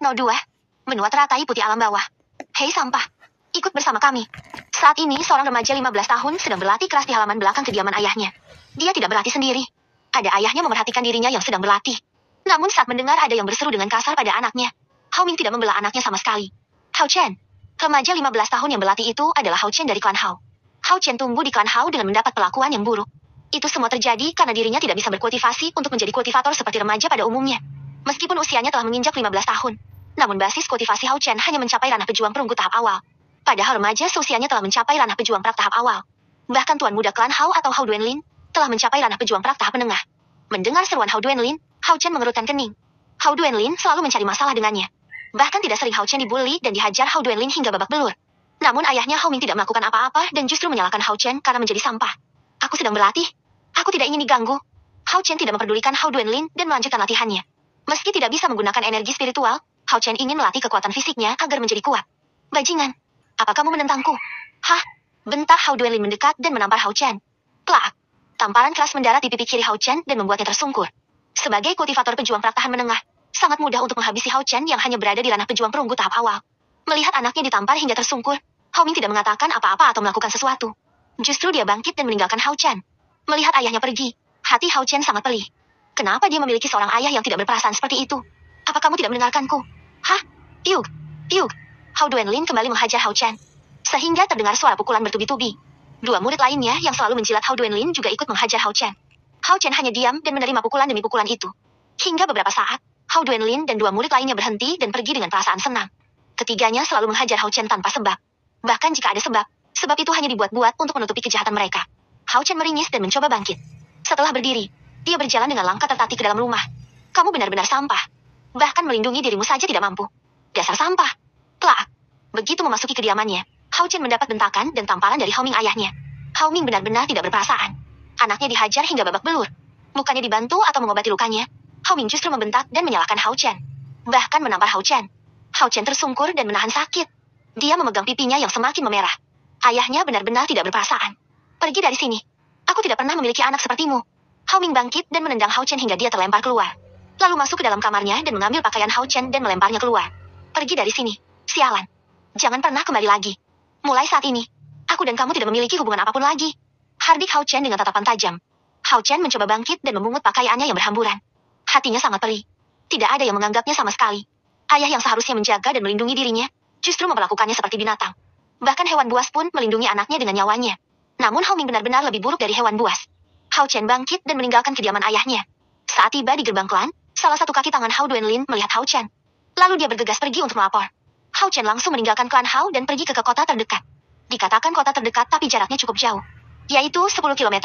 0402. Benua teratai putih alam bawah. Hei sampah. Ikut bersama kami. Saat ini seorang remaja 15 tahun sedang berlatih keras di halaman belakang kediaman ayahnya. Dia tidak berlatih sendiri. Ada ayahnya memerhatikan dirinya yang sedang berlatih. Namun saat mendengar ada yang berseru dengan kasar pada anaknya, Hao Ming tidak membela anaknya sama sekali. Hao Chen. Remaja 15 tahun yang berlatih itu adalah Hao Chen dari klan Hao. Hao Chen tumbuh di klan Hao dengan mendapat perlakuan yang buruk. Itu semua terjadi karena dirinya tidak bisa berkultivasi untuk menjadi kultivator seperti remaja pada umumnya. Meskipun usianya telah menginjak 15 tahun, namun basis kultivasi Hao Chen hanya mencapai ranah pejuang perunggu tahap awal. Padahal remaja seusianya telah mencapai ranah pejuang prak tahap awal. Bahkan tuan muda klan Hao atau Hao Duanlin telah mencapai ranah pejuang prak tahap menengah. Mendengar seruan Hao Duanlin, Hao Chen mengerutkan kening. Hao Duanlin selalu mencari masalah dengannya. Bahkan tidak sering Hao Chen dibully dan dihajar Hao Duanlin hingga babak belur. Namun ayahnya Hao Ming tidak melakukan apa-apa dan justru menyalahkan Hao Chen karena menjadi sampah. Aku sedang berlatih. Aku tidak ingin diganggu. Hao Chen tidak memperdulikan Hao Duanlin dan melanjutkan latihannya. Meski tidak bisa menggunakan energi spiritual, Hao Chen ingin melatih kekuatan fisiknya agar menjadi kuat. Bajingan. Apa kamu menentangku? Hah? Bentak Hao Duanlin mendekat dan menampar Hao Chen. Plak. Tamparan keras mendarat di pipi kiri Hao Chen dan membuatnya tersungkur. Sebagai kultivator pejuang praktahan menengah, sangat mudah untuk menghabisi Hao Chen yang hanya berada di ranah pejuang perunggu tahap awal. Melihat anaknya ditampar hingga tersungkur, Hao Ming tidak mengatakan apa-apa atau melakukan sesuatu. Justru dia bangkit dan meninggalkan Hao Chen. Melihat ayahnya pergi, hati Hao Chen sangat pedih. Kenapa dia memiliki seorang ayah yang tidak berperasaan seperti itu? Apa kamu tidak mendengarkanku? Hah? Iuk. Iuk. Hao Duanlin kembali menghajar Hao Chen. Sehingga terdengar suara pukulan bertubi-tubi. Dua murid lainnya yang selalu menjilat Hao Duanlin juga ikut menghajar Hao Chen. Hao Chen hanya diam dan menerima pukulan demi pukulan itu. Hingga beberapa saat, Hao Duanlin dan dua murid lainnya berhenti dan pergi dengan perasaan senang. Ketiganya selalu menghajar Hao Chen tanpa sebab. Bahkan jika ada sebab itu hanya dibuat-buat untuk menutupi kejahatan mereka. Hao Chen meringis dan mencoba bangkit. Setelah berdiri, dia berjalan dengan langkah tertatih ke dalam rumah. Kamu benar-benar sampah. Bahkan melindungi dirimu saja tidak mampu. Dasar sampah. Plak. Begitu memasuki kediamannya, Hao Chen mendapat bentakan dan tamparan dari Hao Ming ayahnya. Hao Ming benar-benar tidak berperasaan. Anaknya dihajar hingga babak belur. Bukannya dibantu atau mengobati lukanya, Hao Ming justru membentak dan menyalahkan Hao Chen. Bahkan menampar Hao Chen. Hao Chen tersungkur dan menahan sakit. Dia memegang pipinya yang semakin memerah. Ayahnya benar-benar tidak berperasaan. Pergi dari sini. Aku tidak pernah memiliki anak sepertimu. Hao Ming bangkit dan menendang Hao Chen hingga dia terlempar keluar. Lalu masuk ke dalam kamarnya dan mengambil pakaian Hao Chen dan melemparnya keluar. Pergi dari sini. Sialan. Jangan pernah kembali lagi. Mulai saat ini, aku dan kamu tidak memiliki hubungan apapun lagi. Hardik Hao Chen dengan tatapan tajam. Hao Chen mencoba bangkit dan memungut pakaiannya yang berhamburan. Hatinya sangat perih. Tidak ada yang menganggapnya sama sekali. Ayah yang seharusnya menjaga dan melindungi dirinya, justru memperlakukannya seperti binatang. Bahkan hewan buas pun melindungi anaknya dengan nyawanya. Namun Hao Ming benar-benar lebih buruk dari hewan buas. Hao Chen bangkit dan meninggalkan kediaman ayahnya. Saat tiba di gerbang klan, salah satu kaki tangan Hao Duanlin melihat Hao Chen. Lalu dia bergegas pergi untuk melapor. Hao Chen langsung meninggalkan klan Hao dan pergi ke kota terdekat. Dikatakan kota terdekat tapi jaraknya cukup jauh, yaitu 10 km.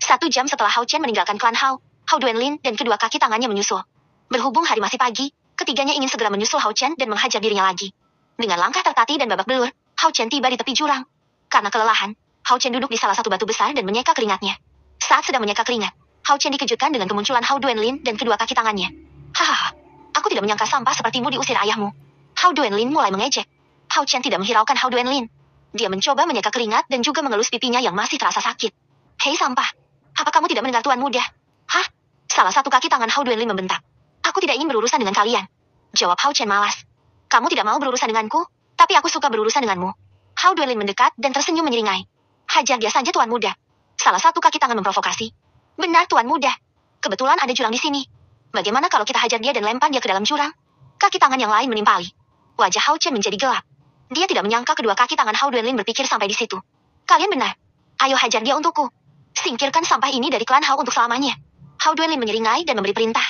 1 jam setelah Hao Chen meninggalkan klan Hao, Hao Duanlin dan kedua kaki tangannya menyusul. Berhubung hari masih pagi, ketiganya ingin segera menyusul Hao Chen dan menghajar dirinya lagi. Dengan langkah tertatih dan babak belur, Hao Chen tiba di tepi jurang. Karena kelelahan, Hao Chen duduk di salah satu batu besar dan menyeka keringatnya. Saat sedang menyeka keringat, Hao Chen dikejutkan dengan kemunculan Hao Duanlin dan kedua kaki tangannya. Hahaha, aku tidak menyangka sampah sepertimu diusir ayahmu. Hao Duanlin mulai mengejek. Hao Chen tidak menghiraukan Hao Duanlin. Dia mencoba menyeka keringat dan juga mengelus pipinya yang masih terasa sakit. Hei sampah, apa kamu tidak mendengar tuan muda? Hah? Salah satu kaki tangan Hao Duanlin membentak. Aku tidak ingin berurusan dengan kalian. Jawab Hao Chen malas. Kamu tidak mau berurusan denganku, tapi aku suka berurusan denganmu. Hao Duanlin mendekat dan tersenyum menyeringai. Hajar dia saja tuan muda. Salah satu kaki tangan memprovokasi. Benar tuan muda. Kebetulan ada jurang di sini. Bagaimana kalau kita hajar dia dan lempar dia ke dalam jurang? Kaki tangan yang lain menimpali. Wajah Hao Chen menjadi gelap. Dia tidak menyangka kedua kaki tangan Hao Duanlin berpikir sampai di situ. Kalian benar. Ayo hajar dia untukku. Singkirkan sampah ini dari klan Hao untuk selamanya. Hao Duanlin menyeringai dan memberi perintah.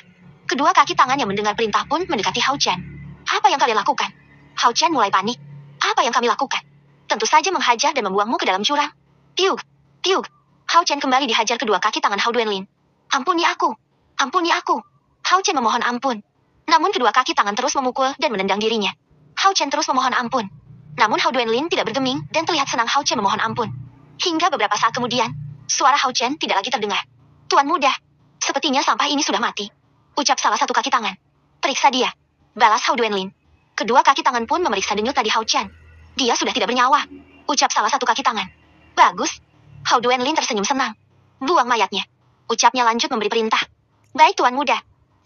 Kedua kaki tangan yang mendengar perintah pun mendekati Hao Chen. Apa yang kalian lakukan? Hao Chen mulai panik. Apa yang kami lakukan? Tentu saja menghajar dan membuangmu ke dalam jurang. Tiug. Tiug. Hao Chen kembali dihajar kedua kaki tangan Hao Duanlin. Ampuni aku. Ampuni aku. Hao Chen memohon ampun. Namun kedua kaki tangan terus memukul dan menendang dirinya. Hao Chen terus memohon ampun. Namun Hao Duanlin tidak bergeming dan terlihat senang Hao Chen memohon ampun. Hingga beberapa saat kemudian, suara Hao Chen tidak lagi terdengar. Tuan muda, sepertinya sampah ini sudah mati. Ucap salah satu kaki tangan. Periksa dia. Balas Hao Duanlin. Kedua kaki tangan pun memeriksa denyut nadi Hao Chen. Dia sudah tidak bernyawa. Ucap salah satu kaki tangan. Bagus. Hao Duanlin tersenyum senang. Buang mayatnya. Ucapnya lanjut memberi perintah. Baik tuan muda.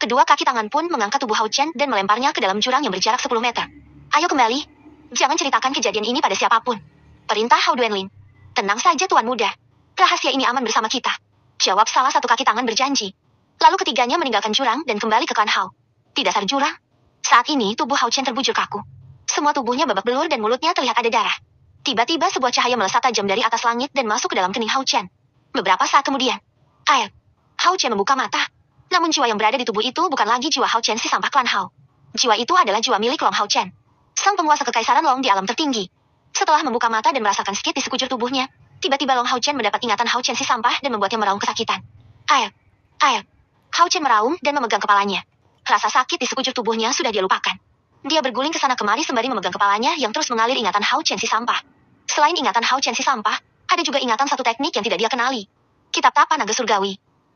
Kedua kaki tangan pun mengangkat tubuh Hao Chen dan melemparnya ke dalam jurang yang berjarak 10 meter. Ayo kembali. Jangan ceritakan kejadian ini pada siapapun. Perintah Hao Duanlin. Tenang saja Tuan Muda. Rahasia ini aman bersama kita. Jawab salah satu kaki tangan berjanji. Lalu ketiganya meninggalkan jurang dan kembali ke klan Hao. Di dasar jurang, saat ini tubuh Hao Chen terbujur kaku. Semua tubuhnya babak belur dan mulutnya terlihat ada darah. Tiba-tiba sebuah cahaya melesat tajam dari atas langit dan masuk ke dalam kening Hao Chen. Beberapa saat kemudian, Hao Chen membuka mata. Namun jiwa yang berada di tubuh itu bukan lagi jiwa Hao Chen si sampah klan Hao. Jiwa itu adalah jiwa milik Long Hao Chen, sang penguasa kekaisaran Long di alam tertinggi. Setelah membuka mata dan merasakan sakit di sekujur tubuhnya, tiba-tiba Long Hao Chen mendapat ingatan Hao Chen si sampah dan membuatnya meraung kesakitan. Hao Chen meraung dan memegang kepalanya. Rasa sakit di sekujur tubuhnya sudah dia lupakan. Dia berguling ke sana kemari sembari memegang kepalanya yang terus mengalir ingatan Hao Chen si sampah. Selain ingatan Hao Chen si sampah, ada juga ingatan satu teknik yang tidak dia kenali. Kitab Tapa Naga Surgawi.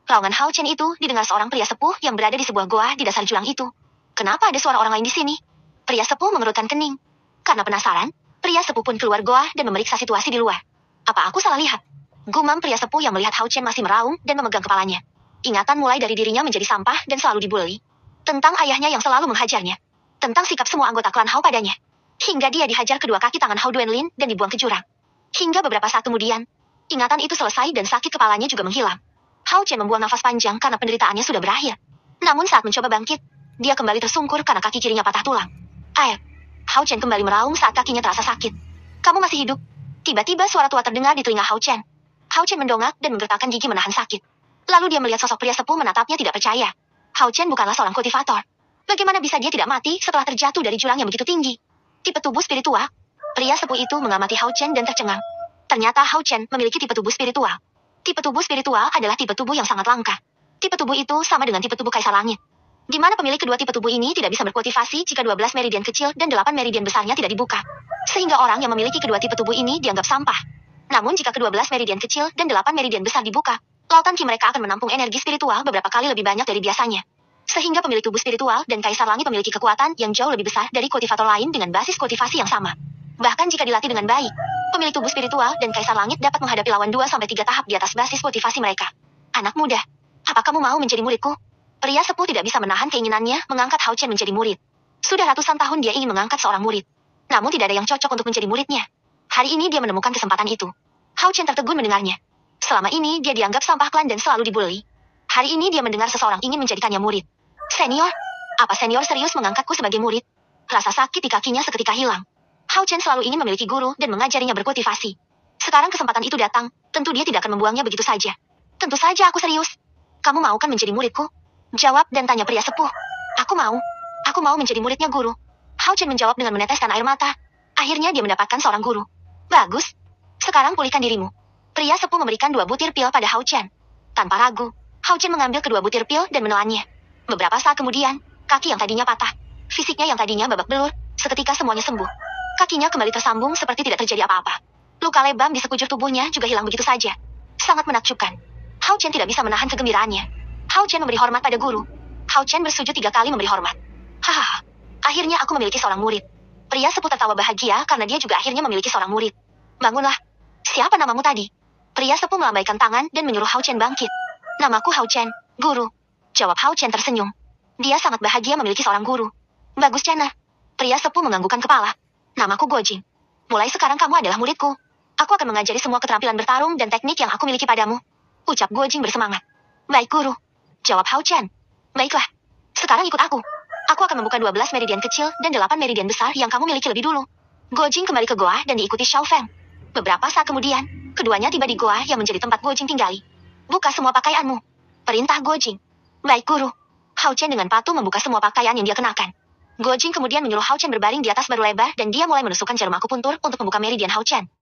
Raungan Hao Chen itu didengar seorang pria sepuh yang berada di sebuah goa di dasar jurang itu. Kenapa ada suara orang lain di sini? Pria sepuh mengerutkan kening. Karena penasaran, pria sepuh pun keluar goa dan memeriksa situasi di luar. Apa aku salah lihat? Gumam pria sepuh yang melihat Hao Chen masih meraung dan memegang kepalanya. Ingatan mulai dari dirinya menjadi sampah dan selalu dibully. Tentang ayahnya yang selalu menghajarnya. Tentang sikap semua anggota klan Hao padanya. Hingga dia dihajar kedua kaki tangan Hao Duanlin dan dibuang ke jurang. Hingga beberapa saat kemudian, ingatan itu selesai dan sakit kepalanya juga menghilang. Hao Chen membuang nafas panjang karena penderitaannya sudah berakhir. Namun saat mencoba bangkit, dia kembali tersungkur karena kaki kirinya patah tulang. Hao Chen kembali meraung saat kakinya terasa sakit. Kamu masih hidup? Tiba-tiba suara tua terdengar di telinga Hao Chen. Hao Chen mendongak dan menggertakkan gigi menahan sakit. Lalu dia melihat sosok pria sepuh menatapnya tidak percaya. Hao Chen bukanlah seorang kultivator. Bagaimana bisa dia tidak mati setelah terjatuh dari jurang yang begitu tinggi? Tipe tubuh spiritual? Pria sepuh itu mengamati Hao Chen dan tercengang. Ternyata Hao Chen memiliki tipe tubuh spiritual. Tipe tubuh spiritual adalah tipe tubuh yang sangat langka. Tipe tubuh itu sama dengan tipe tubuh Kaisar Langit. Di mana pemilik kedua tipe tubuh ini tidak bisa berkultivasi jika 12 meridian kecil dan 8 meridian besarnya tidak dibuka. Sehingga orang yang memiliki kedua tipe tubuh ini dianggap sampah. Namun jika ke-12 meridian kecil dan 8 meridian besar dibuka, lautan ki mereka akan menampung energi spiritual beberapa kali lebih banyak dari biasanya. Sehingga pemilik tubuh spiritual dan Kaisar Langit memiliki kekuatan yang jauh lebih besar dari kultivator lain dengan basis kultivasi yang sama. Bahkan jika dilatih dengan baik, pemilik tubuh spiritual dan Kaisar Langit dapat menghadapi lawan 2-3 tahap di atas basis kultivasi mereka. Anak muda, apa kamu mau menjadi muridku? Pria sepuh tidak bisa menahan keinginannya mengangkat Hao Chen menjadi murid. Sudah ratusan tahun dia ingin mengangkat seorang murid. Namun tidak ada yang cocok untuk menjadi muridnya. Hari ini dia menemukan kesempatan itu. Hao Chen tertegun mendengarnya. Selama ini dia dianggap sampah klan dan selalu dibully. Hari ini dia mendengar seseorang ingin menjadikannya murid. Senior? Apa senior serius mengangkatku sebagai murid? Rasa sakit di kakinya seketika hilang. Hao Chen selalu ingin memiliki guru dan mengajarinya berkultivasi. Sekarang kesempatan itu datang, tentu dia tidak akan membuangnya begitu saja. Tentu saja aku serius. Kamu mau kan menjadi muridku? Jawab dan tanya pria sepuh. Aku mau. Aku mau menjadi muridnya guru. Hao Chen menjawab dengan meneteskan air mata. Akhirnya dia mendapatkan seorang guru. Bagus. Sekarang pulihkan dirimu. Pria sepuh memberikan 2 butir pil pada Hao Chen. Tanpa ragu, Hao Chen mengambil kedua butir pil dan menelannya. Beberapa saat kemudian, kaki yang tadinya patah, fisiknya yang tadinya babak belur, seketika semuanya sembuh. Kakinya kembali tersambung seperti tidak terjadi apa-apa. Luka lebam di sekujur tubuhnya juga hilang begitu saja. Sangat menakjubkan. Hao Chen tidak bisa menahan kegembiraannya. Hao Chen memberi hormat pada guru. Hao Chen bersujud 3 kali memberi hormat. Hahaha. Akhirnya aku memiliki seorang murid. Pria sepuh tertawa bahagia karena dia juga akhirnya memiliki seorang murid. Bangunlah. Siapa namamu tadi? Pria sepuh melambaikan tangan dan menyuruh Hao Chen bangkit. Namaku Hao Chen, guru. Jawab Hao Chen tersenyum. Dia sangat bahagia memiliki seorang guru. Bagus Chana. Pria sepuh menganggukkan kepala. Namaku Gojing. Mulai sekarang kamu adalah muridku. Aku akan mengajari semua keterampilan bertarung dan teknik yang aku miliki padamu. Ucap Gojing bersemangat. Baik guru. Jawab Hao Chen. Baiklah. Sekarang ikut aku. Aku akan membuka 12 meridian kecil dan 8 meridian besar yang kamu miliki lebih dulu. Gojing kembali ke goa dan diikuti Xiao Feng. Beberapa saat kemudian, keduanya tiba di goa yang menjadi tempat Gojing tinggali. Buka semua pakaianmu. Perintah Gojing. Baik guru. Hao Chen dengan patuh membuka semua pakaian yang dia kenakan. Gojing kemudian menyuruh Hao Chen berbaring di atas baru lebar dan dia mulai menusukkan jarum akupuntur untuk membuka meridian Hao Chen.